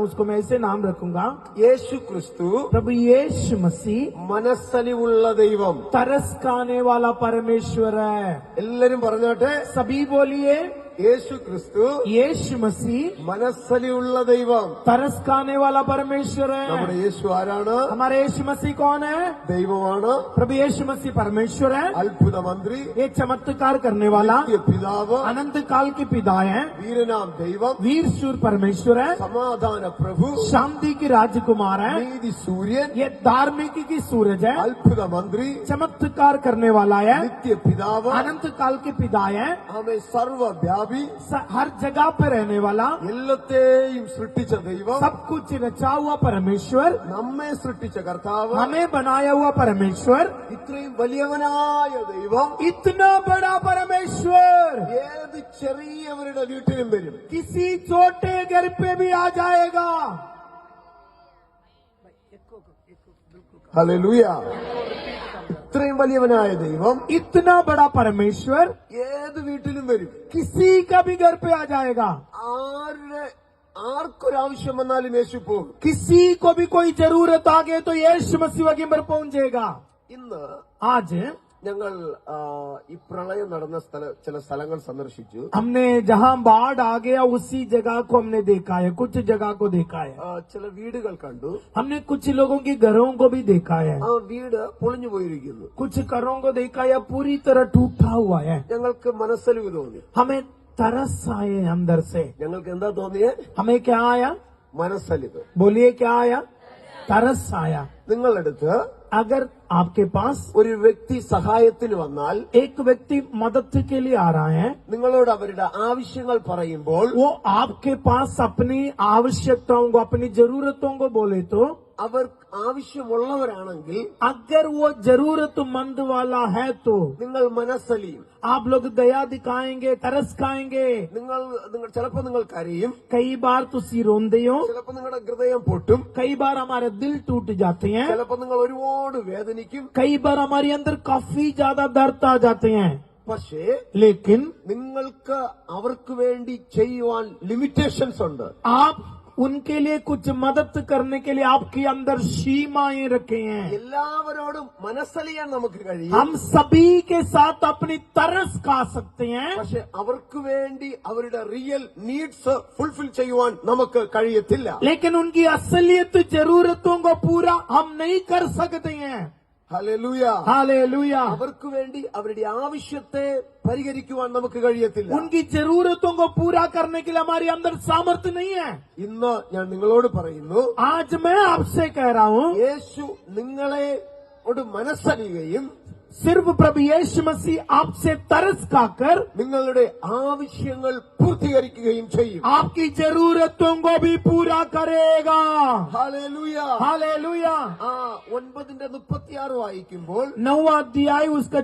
हूँ उसको मैं ऐसे नाम रखूंगा, യേശു ക്രിസ്തു प्रभु यीशु मसीह മനസ്സലിവുള്ള ദൈവം. तरस खाने वाला परमेश्वर है। എല്ലാരും പറഞ്ഞാട്ടെ, सभी बोलिए, യേശു ക്രിസ്തു यीशु मसीह മനസ്സലിവുള്ള ദൈവം. तरस खाने वाला परमेश्वर നമ്മുടെ है। യേശു ആരാണ്? हमारे यीशु मसीह कौन है? ദൈവമാണ്. प्रभु यीशु मसीह परमेश्वर है, അത്ഭുത മന്ത്രി, ये चमत्कार करने वाला, പിതാവ്, अनंत काल के पिता है, വീരനാം ദൈവം, वीर शूर परमेश्वर है, സമാധാന പ്രഭു, शांति की राजकुमार है, നീതി സൂര്യൻ, ये धार्मिक की सूरज है, അത്ഭുത മന്ത്രി, चमत्कार करने वाला है, നിത്യ പിതാവ്, अनंत काल के पिता है, ആമേൻ, സർവ്വവ്യാപി, हर जगह पे रहने वाला, എല്ലാത്തെയും സൃഷ്ടിച്ച ദൈവം, सब कुछ रचा हुआ परमेश्वर, നമ്മെ സൃഷ്ടിച്ച കർത്താവ്, हमें बनाया हुआ परमेश्वर, ഇത്രയും വലിയവനായ ദൈവം इतना बड़ा परमेश्वर ഏത് ചെറിയവരുടെ വീട്ടിലും വരും. किसी छोटे घर पे भी आ जाएगा। ഹല്ലേലൂയ. ഇത്രയും വലിയവനായ ദൈവം इतना बड़ा परमेश्वर ഏത് വീട്ടിലും വരും. किसी का भी घर पे आ जाएगा। ആർക്കൊരാവശ്യം വന്നാലും യേശു പോകും. किसी को भी कोई जरूरत आ गए तो यीशु मसीह वहीं पर पहुंचेगा। ഇന്ന് आज ഞങ്ങൾ ഈ പ്രളയം നടന്ന ചില സ്ഥലങ്ങൾ സന്ദർശിച്ചു. हमने जहां बाढ़ आ गया उसी जगह को हमने देखा है, कुछ जगह को देखा है। ചില വീടുകൾ കണ്ടു. हमने कुछ लोगों के घरों को भी देखा है, ആ വീട് പൊളിഞ്ഞു പോയിരിക്കുന്നു. कुछ घरों को देखा है पूरी तरह टूटा हुआ है। ഞങ്ങൾക്ക് മനസ്സലിവ് തോന്നി. हमें तरस आए अंदर से। ഞങ്ങൾക്ക് എന്താ തോന്നിയേ? हमें क्या आया? മനസ്സലിവ്. बोलिए क्या आया? तरस आया। നിങ്ങളടുത്ത് अगर आपके पास ഒരു വ്യക്തി സഹായത്തിന് വന്നാൽ, एक व्यक्ति मदद के लिए आ रहा है, നിങ്ങളോട് അവരുടെ ആവശ്യങ്ങൾ പറയുമ്പോൾ, वो आपके पास अपनी आवश्यकताओं को, अपनी जरूरतों को बोले तो, അവർ ആവശ്യമുള്ളവരാണെങ്കിൽ अगर वो जरूरतमंद वाला है तो നിങ്ങൾ മനസ്സലിയും. आप लोग दया दिखाएंगे, तरस खाएंगे। നിങ്ങൾ ചിലപ്പോൾ നിങ്ങൾ കരയും, कई बार तुसी रोंदे हो, ചിലപ്പോൾ നിങ്ങളുടെ ഹൃദയം പൊട്ടും, कई बार हमारे दिल टूट जाते हैं, ചിലപ്പോൾ നിങ്ങൾ ഒരുപാട് വേദനിക്കും. कई बार हमारे अंदर काफी ज्यादा दर्द आ जाते हैं। പക്ഷേ लेकिन നിങ്ങൾക്ക് അവർക്ക് വേണ്ടി ചെയ്യുവാൻ ലിമിറ്റേഷൻസ് ഉണ്ട്. आप उनके लिए कुछ मदद करने के लिए आपके अंदर सीमाएं रखे हैं। എല്ലാവരോടും മനസ്സലിയാൻ നമുക്ക് കഴിയും. हम सभी के साथ अपनी तरस खा सकते हैं, പക്ഷെ അവർക്ക് വേണ്ടി അവരുടെ റിയൽ നീഡ്സ് ഫുൾഫിൽ ചെയ്യുവാൻ നമുക്ക് കഴിയത്തില്ല. लेकिन उनकी असलियत जरूरतों को पूरा हम नहीं कर सकते हैं। ഹല്ലേലൂയ. हालेलुया। അവർക്ക് വേണ്ടി അവരുടെ ആവശ്യത്തെ പരിഹരിക്കുവാൻ നമുക്ക് കഴിയത്തില്ല. उनकी जरूरतों को पूरा करने के लिए हमारे अंदर सामर्थ्य नहीं है। ഇന്ന് ഞാൻ നിങ്ങളോട് പറയുന്നു, आज मैं आपसे कह रहा हूँ, യേശു നിങ്ങളോട് മനസ്സലിയുകയും सिर्फ प्रभु यीशु मसीह आपसे तरस खाकर നിങ്ങളുടെ ആവശ്യങ്ങൾ പൂർത്തീകരിക്കുകയും ചെയ്യും. आपकी जरूरतों को भी पूरा करेगा। ഹല്ലേലൂയ. हालेलुया। 9:36 വായിക്കുമ്പോൾ 9वां अध्याय उसका